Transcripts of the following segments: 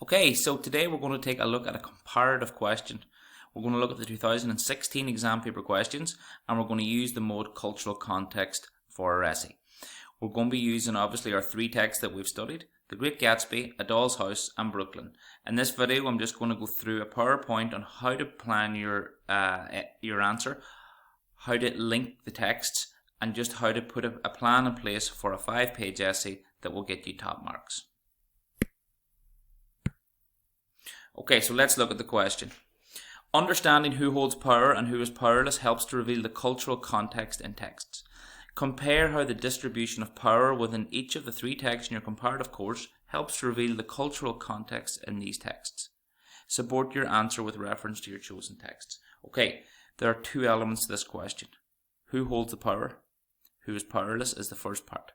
Okay, so today we're going to take a look at a comparative question. We're going to look at the 2016 exam paper questions, and we're going to use the mode cultural context for our essay. We're going to be using obviously our three texts that we've studied: The Great Gatsby, A Doll's House and Brooklyn. In this video I'm just going to go through a PowerPoint on how to plan your answer, how to link the texts, and just how to put a plan in place for a 5-page essay that will get you top marks. Okay, so let's look at the question. Understanding who holds power and who is powerless helps to reveal the cultural context in texts. Compare how the distribution of power within each of the three texts in your comparative course helps to reveal the cultural context in these texts. Support your answer with reference to your chosen texts. Okay, there are two elements to this question. Who holds the power? Who is powerless is the first part.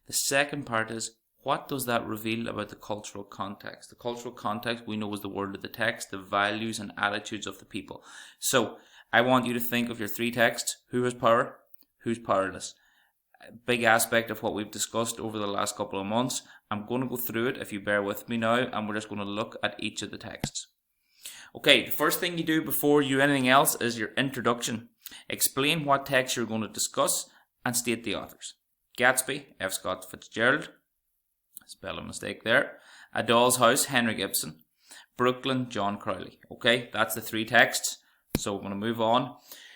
The second part is, what does that reveal about the cultural context? The cultural context we know is the word of the text, the values and attitudes of the people. So I want you to think of your three texts. Who has power? Who's powerless? A big aspect of what we've discussed over the last couple of months. I'm going to go through it if you bear with me now, and we're just going to look at each of the texts. Okay, the first thing you do before you do anything else is your introduction. Explain what text you're going to discuss and state the authors. Gatsby, F. Scott Fitzgerald. Spelling mistake there. A Doll's House, Henrik Ibsen. Brooklyn, John Crowley. Okay, that's the three texts. So we're going to move on.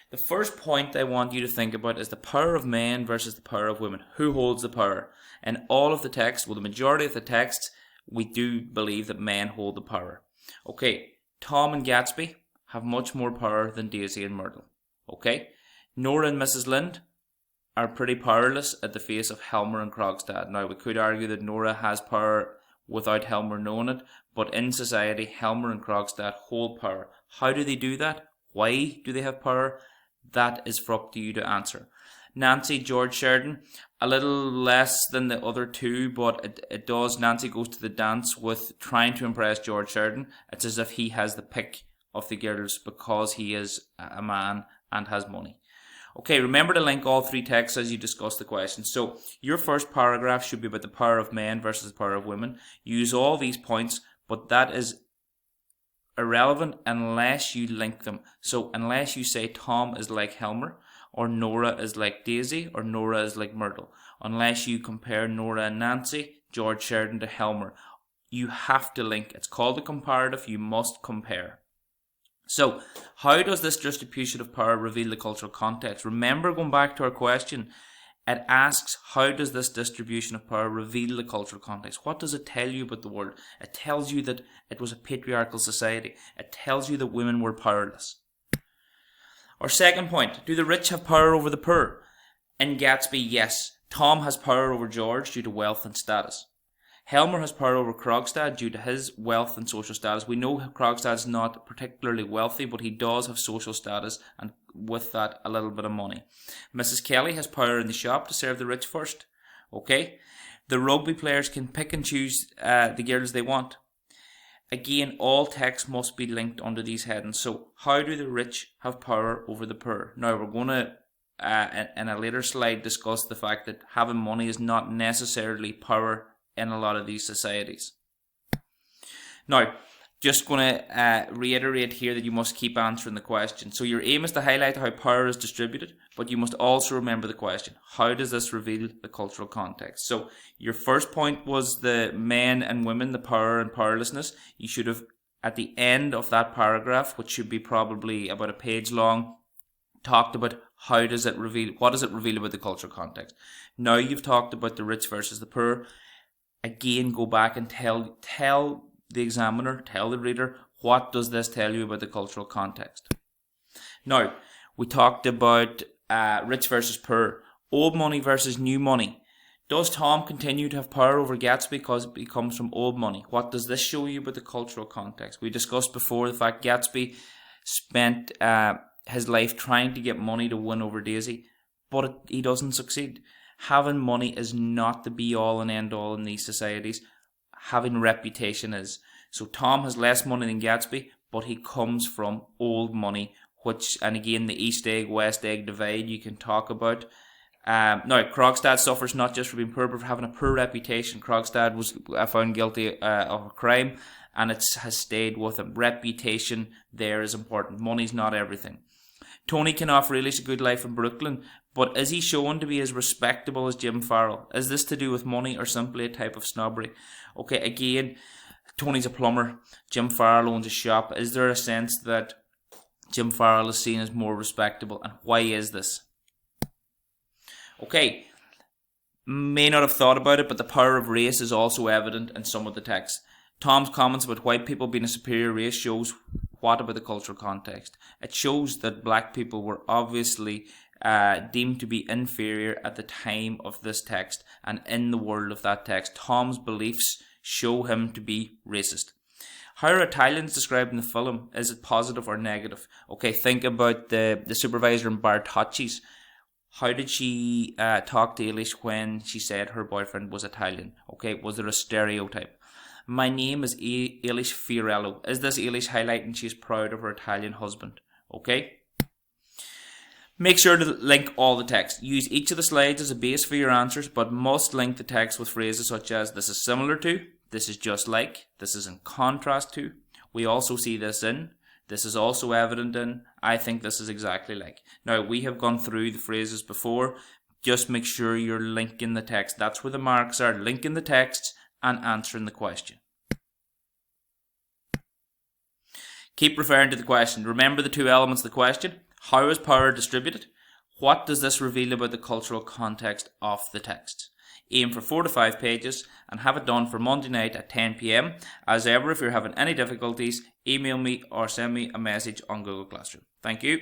The first point I want you to think about is the power of men versus the power of women. Who holds the power? In all of the texts, well, the majority of the texts, we do believe that men hold the power. Okay, Tom and Gatsby have much more power than Daisy and Myrtle. Okay, Nora and Mrs. Lynde are pretty powerless at the face of Helmer and Krogstad. Now, we could argue that Nora has power without Helmer knowing it, but in society, Helmer and Krogstad hold power. How do they do that? Why do they have power? That is for up to you to answer. Nancy, George Sheridan, a little less than the other two, but it does. Nancy goes to the dance with trying to impress George Sheridan. It's as if he has the pick of the girls because he is a man and has money. Okay, remember to link all three texts as you discuss the question. So your first paragraph should be about the power of men versus the power of women. Use all these points, but that is irrelevant unless you link them. So unless you say Tom is like Helmer, or Nora is like Daisy, or Nora is like Myrtle. Unless you compare Nora and Nancy, George Sheridan to Helmer. You have to link. It's called a comparative. You must compare. So, how does this distribution of power reveal the cultural context? Remember, going back to our question, it asks, how does this distribution of power reveal the cultural context? What does it tell you about the world? It tells you that it was a patriarchal society. It tells you that women were powerless. Our second point, do the rich have power over the poor? In Gatsby, yes. Tom has power over George due to wealth and status. Helmer has power over Krogstad due to his wealth and social status. We know Krogstad is not particularly wealthy, but he does have social status, and with that, a little bit of money. Mrs. Kelly has power in the shop to serve the rich first. Okay? The rugby players can pick and choose the girls they want. Again, all texts must be linked under these headings. So, how do the rich have power over the poor? Now, we're going to, in a later slide, discuss the fact that having money is not necessarily power in a lot of these societies. Now, just going to reiterate here that you must keep answering the question. So your aim is to highlight how power is distributed, but you must also remember the question. How does this reveal the cultural context? So your first point was the men and women, the power and powerlessness. You should have, at the end of that paragraph, which should be probably about a page long, talked about how does it reveal, what does it reveal about the cultural context. Now you've talked about the rich versus the poor. Again, go back and tell the examiner, tell the reader, what does this tell you about the cultural context? Now, we talked about rich versus poor, old money versus new money. Does Tom continue to have power over Gatsby because he comes from old money? What does this show you about the cultural context? We discussed before the fact Gatsby spent his life trying to get money to win over Daisy, but he doesn't succeed. Having money is not the be-all and end-all in these societies. Having reputation is. So Tom has less money than Gatsby, but he comes from old money, which, and again, the East Egg, West Egg divide you can talk about. Now, Krogstad suffers not just for being poor, but for having a poor reputation. Krogstad was found guilty of a crime, and it has stayed with him. Reputation there is important. Money's not everything. Tony can offer Eilish a good life in Brooklyn, but is he shown to be as respectable as Jim Farrell? Is this to do with money or simply a type of snobbery? Okay, again, Tony's a plumber. Jim Farrell owns a shop. Is there a sense that Jim Farrell is seen as more respectable, and why is this? Okay, may not have thought about it, but the power of race is also evident in some of the texts. Tom's comments about white people being a superior race shows what about the cultural context? It shows that black people were obviously deemed to be inferior at the time of this text, and in the world of that text, Tom's beliefs show him to be racist. How are Italians described in the film? Is it positive or negative? Okay, think about the supervisor in Bartocci's. How did she talk to Eilish when she said her boyfriend was Italian? Okay, was there a stereotype? My name is Eilish Fiorello. Is this Eilish highlighting she's proud of her Italian husband? Okay. Make sure to link all the text. Use each of the slides as a base for your answers, but must link the text with phrases such as this is similar to, this is just like, this is in contrast to, we also see this in, this is also evident in, I think this is exactly like. Now, we have gone through the phrases before. Just make sure you're linking the text. That's where the marks are. Linking the text and answering the question. Keep referring to the question. Remember the two elements of the question. How is power distributed? What does this reveal about the cultural context of the text? Aim for 4 to 5 pages and have it done for Monday night at 10 p.m. As ever, if you're having any difficulties, email me or send me a message on Google Classroom. Thank you.